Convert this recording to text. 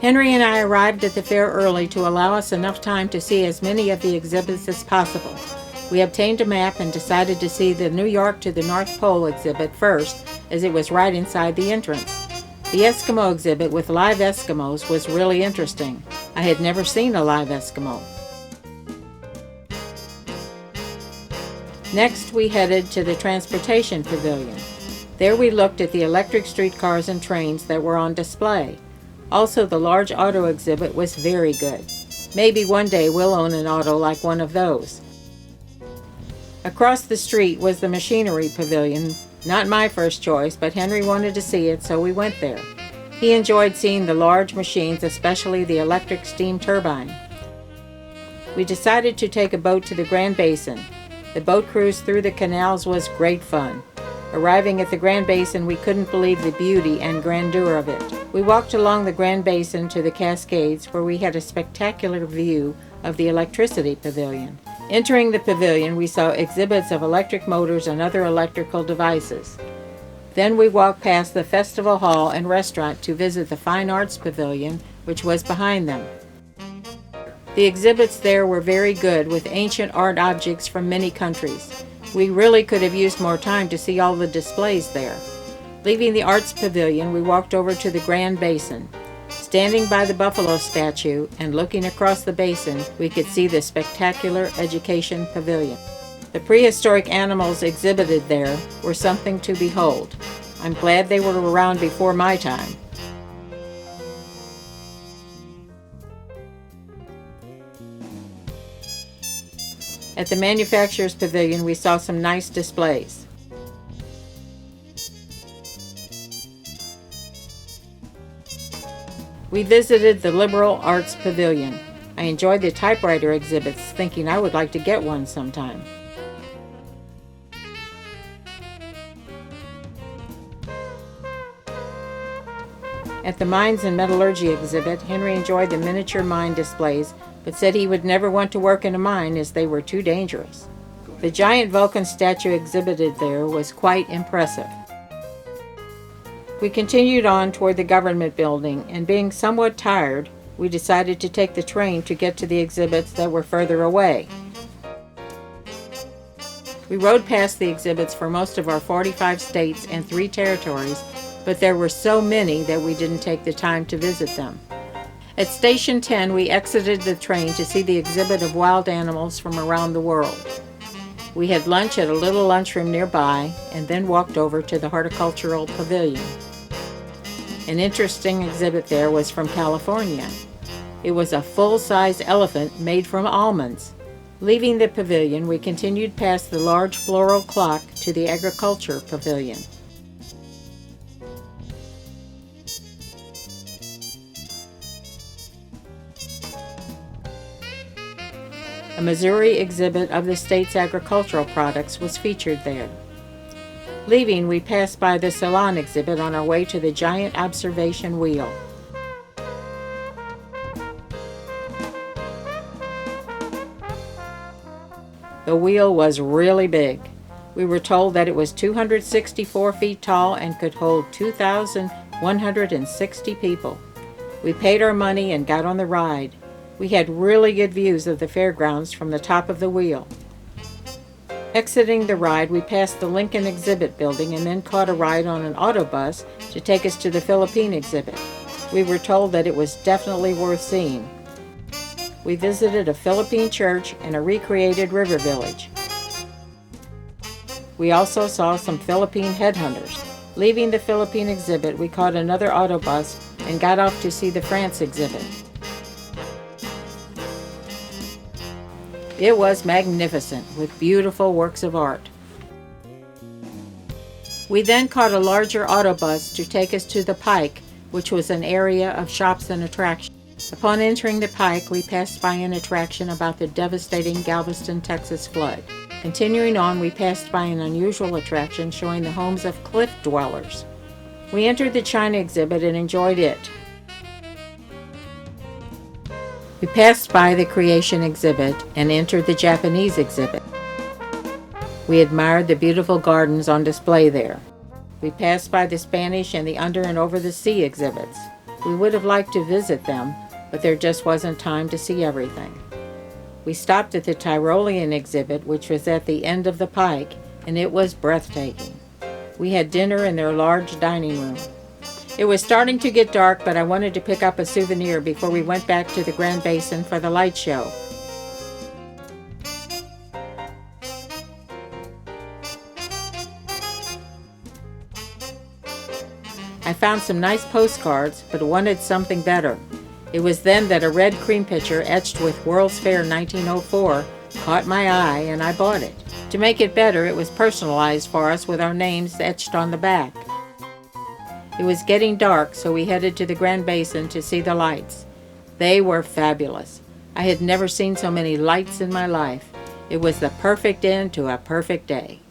Henry and I arrived at the fair early to allow us enough time to see as many of the exhibits as possible. We obtained a map and decided to see the New York to the North Pole exhibit first, as it was right inside the entrance. The Eskimo exhibit with live Eskimos was really interesting. I had never seen a live Eskimo. Next, we headed to the Transportation Pavilion. There we looked at the electric streetcars and trains that were on display. Also, the large auto exhibit was very good. Maybe one day we'll own an auto like one of those. Across the street was the Machinery Pavilion. Not my first choice, but Henry wanted to see it, so we went there. He enjoyed seeing the large machines, especially the electric steam turbine. We decided to take a boat to the Grand Basin. The boat cruise through the canals was great fun. Arriving at the Grand Basin, we couldn't believe the beauty and grandeur of it. We walked along the Grand Basin to the Cascades, where we had a spectacular view of the Electricity Pavilion. Entering the pavilion, we saw exhibits of electric motors and other electrical devices. Then we walked past the Festival Hall and restaurant to visit the Fine Arts Pavilion, which was behind them. The exhibits there were very good, with ancient art objects from many countries. We really could have used more time to see all the displays there. Leaving the Arts Pavilion, we walked over to the Grand Basin. Standing by the buffalo statue and looking across the basin, we could see the spectacular Education Pavilion. The prehistoric animals exhibited there were something to behold. I'm glad they were around before my time. At the Manufacturers Pavilion, we saw some nice displays. We visited the Liberal Arts Pavilion. I enjoyed the typewriter exhibits, thinking I would like to get one sometime. At the Mines and Metallurgy exhibit, Henry enjoyed the miniature mine displays, but said he would never want to work in a mine as they were too dangerous. The giant Vulcan statue exhibited there was quite impressive. We continued on toward the government building, and being somewhat tired, we decided to take the train to get to the exhibits that were further away. We rode past the exhibits for most of our 45 states and 3 territories, but there were so many that we didn't take the time to visit them. At Station 10, we exited the train to see the exhibit of wild animals from around the world. We had lunch at a little lunchroom nearby, and then walked over to the Horticultural Pavilion. An interesting exhibit there was from California. It was a full-size elephant made from almonds. Leaving the pavilion, we continued past the large floral clock to the Agriculture Pavilion. A Missouri exhibit of the state's agricultural products was featured there. Leaving, we passed by the Salon exhibit on our way to the giant observation wheel. The wheel was really big. We were told that it was 264 feet tall and could hold 2,160 people. We paid our money and got on the ride. We had really good views of the fairgrounds from the top of the wheel. Exiting the ride, we passed the Lincoln Exhibit Building and then caught a ride on an autobus to take us to the Philippine exhibit. We were told that it was definitely worth seeing. We visited a Philippine church and a recreated river village. We also saw some Philippine headhunters. Leaving the Philippine exhibit, we caught another autobus and got off to see the France exhibit. It was magnificent, with beautiful works of art. We then caught a larger autobus to take us to the Pike, which was an area of shops and attractions. Upon entering the Pike, we passed by an attraction about the devastating Galveston, Texas flood. Continuing on, we passed by an unusual attraction showing the homes of cliff dwellers. We entered the China exhibit and enjoyed it. We passed by the Creation exhibit and entered the Japanese exhibit. We admired the beautiful gardens on display there. We passed by the Spanish and the Under and Over the Sea exhibits. We would have liked to visit them, but there just wasn't time to see everything. We stopped at the Tyrolean exhibit, which was at the end of the pike, and it was breathtaking. We had dinner in their large dining room. It was starting to get dark, but I wanted to pick up a souvenir before we went back to the Grand Basin for the light show. I found some nice postcards, but wanted something better. It was then that a red cream pitcher etched with World's Fair 1904 caught my eye, and I bought it. To make it better, it was personalized for us with our names etched on the back. It was getting dark, so we headed to the Grand Basin to see the lights. They were fabulous. I had never seen so many lights in my life. It was the perfect end to a perfect day.